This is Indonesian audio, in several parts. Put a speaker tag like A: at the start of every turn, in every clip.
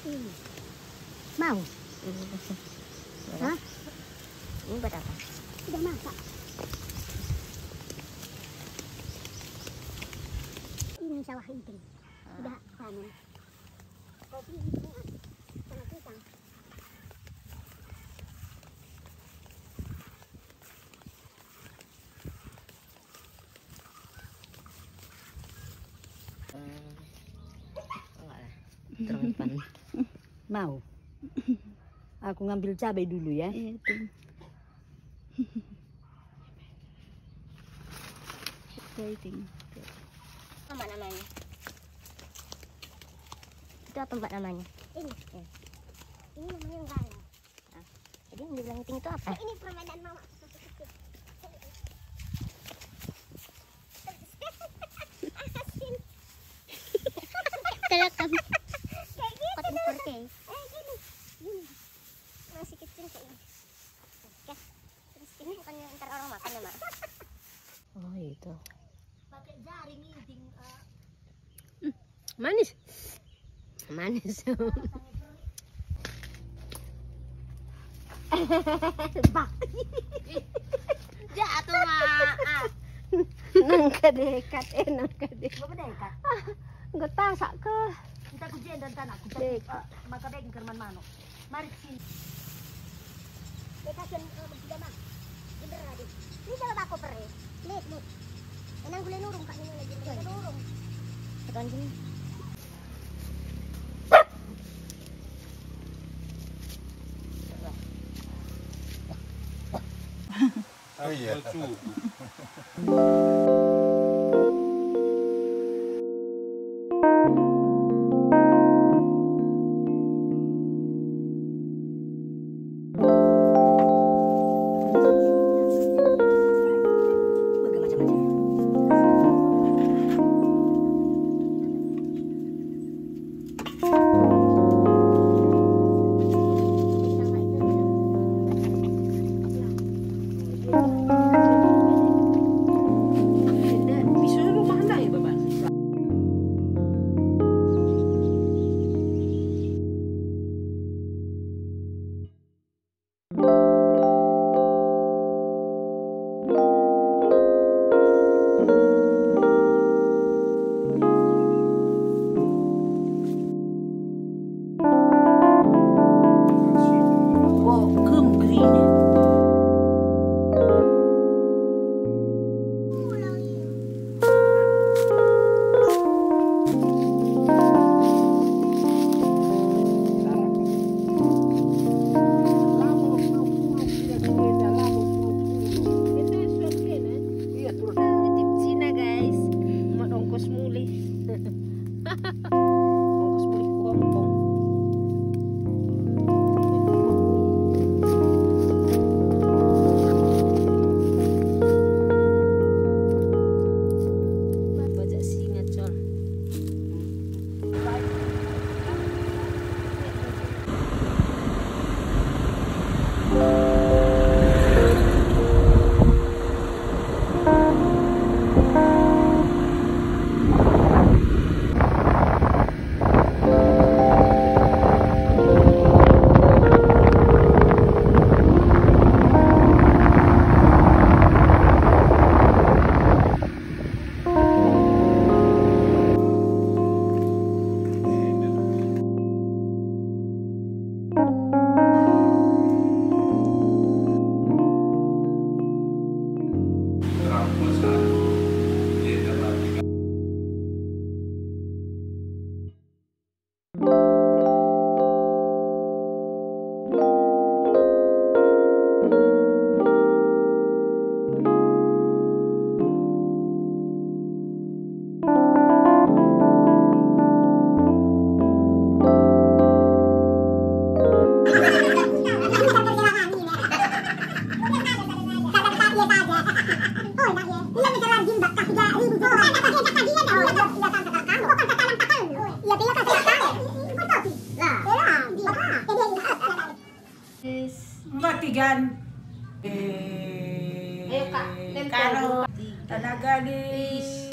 A: Mau?
B: Hah? Ini buat apa?
A: Sudah masak. Ini sawah itu. Sudah panen. Kopi ini sama pisang.
B: Enggak lah. Terang depan.
A: Mau? Aku ngambil cabai dulu ya.
C: Itu. Exciting.
B: Apa namanya? Itu apa mbak namanya?
A: Ini.
B: Ya.
A: Ini namanya enggak.
B: Jadi yang dibilang itu apa?
A: Ini permainan mama. Asin.
B: Terekam.
A: Kayak gitu.
B: Kotin seperti.
A: Gini. Gini. Masih kecil kayaknya.
B: Oke. Terus ini bukannya ntar orang makan ya mak? Oh itu.
A: Pakai jaring ini.
B: Manis. Manis.
A: Bak.
B: Jatuh mak.
C: Nang kadekat, nang kadekat.
A: Bapak dekat.
C: Enggak tasak ke.
A: Kita kujian dan tanah. Kita maka baik kerman mano. Mari sini. Kita kan bertiga mak. Ini beradi. Ini coba bako pere. Lihat. Enang gulai nurung kak ini lagi. Kita nurung.
B: Sekarang gini.
D: Oh iya.
E: Matigan.
C: Ayo kak,
E: Karo tanah gadis.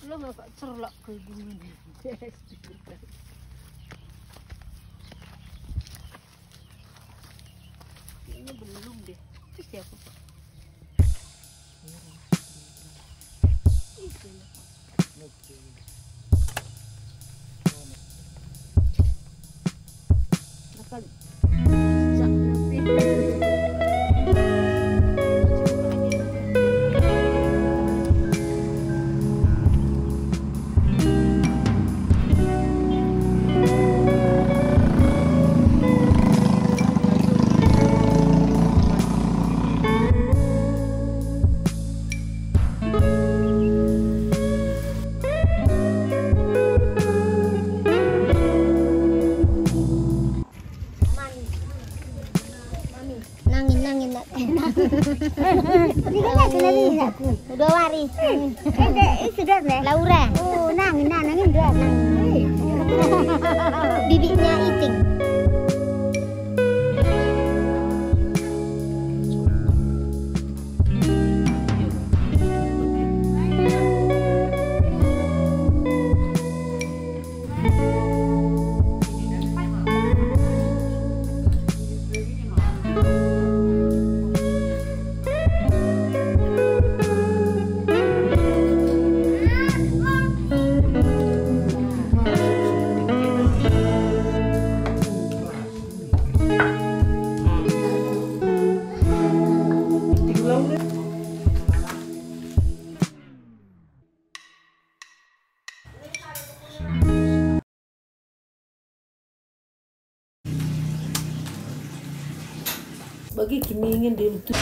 C: Lo nggak kok cerlok ke gini. Ini belum deh. Terus ya aku. Kali.
A: Nangin nak. Ini kan sendiri aku. Udah waris. Sudah deh. Laura. Oh, nangin dua nangin. Bibiknya Iting.
E: Bagi kimi ingin dia betul.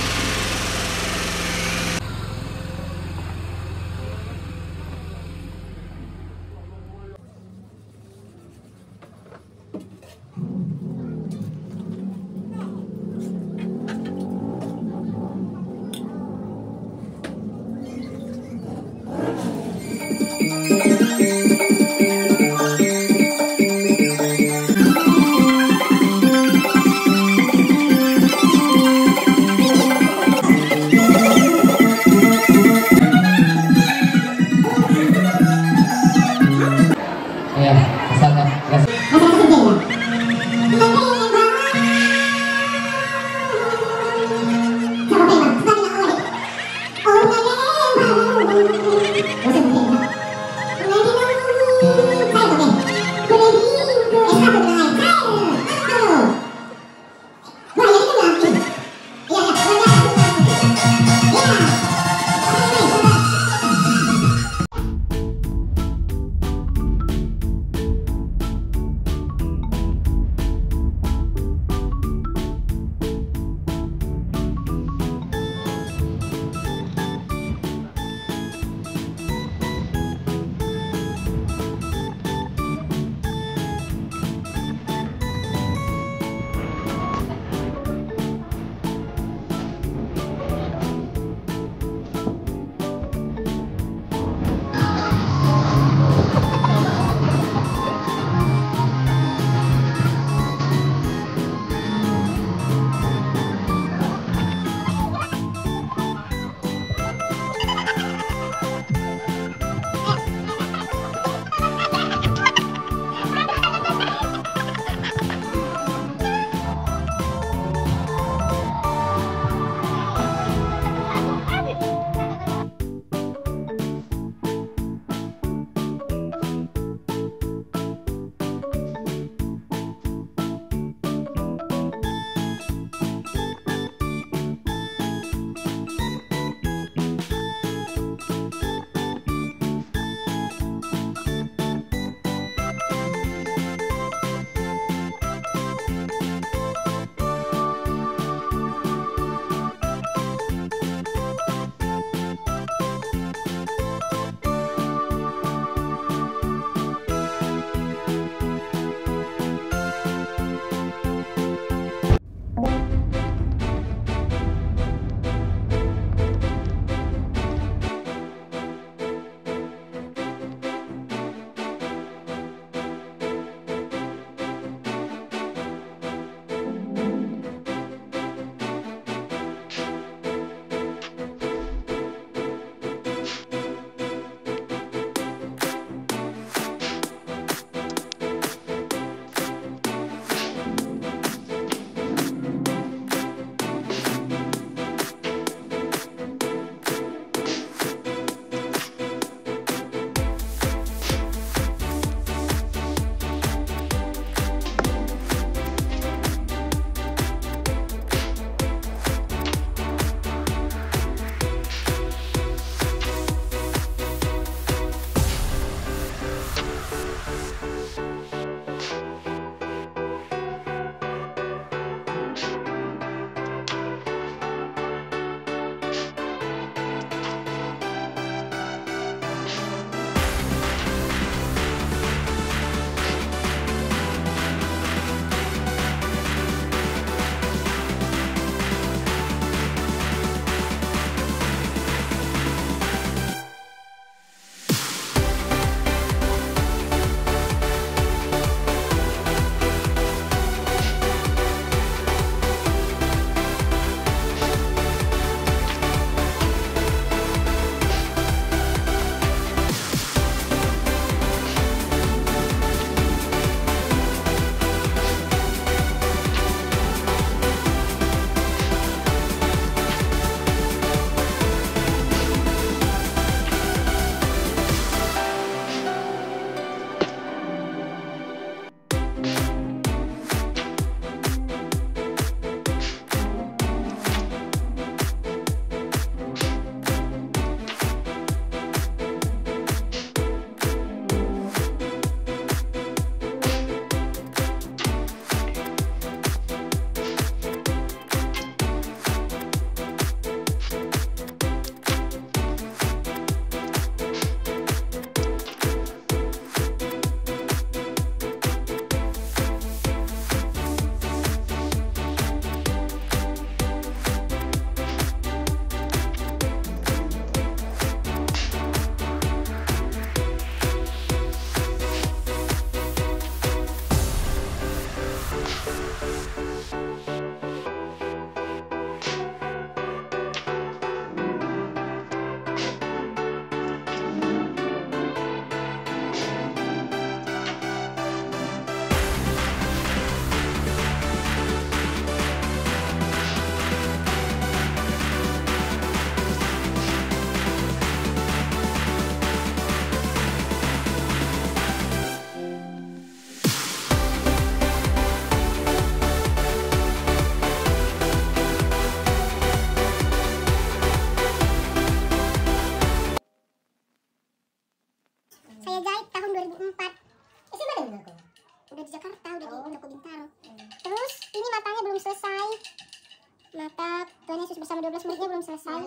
A: Mata Tuhan Yesus bersama 12 muridnya belum selesai.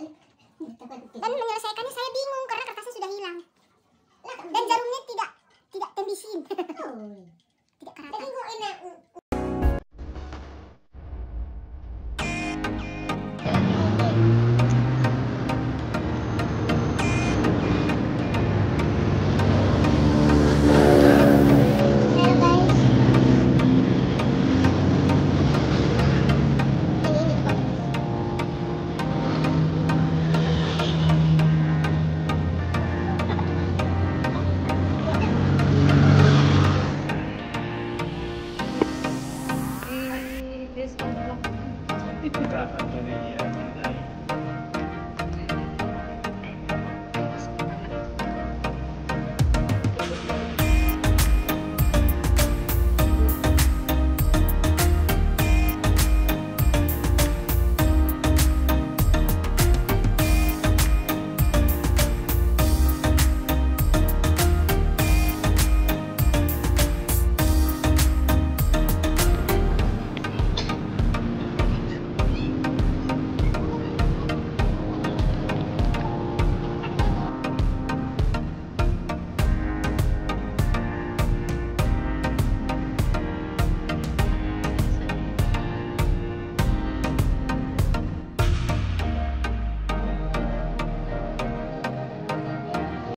A: Dan menyelesaikannya saya bingung karena kertasnya sudah hilang. Dan jarumnya tidak tembisin. Tidak kerata.
D: Kita akan beri ya.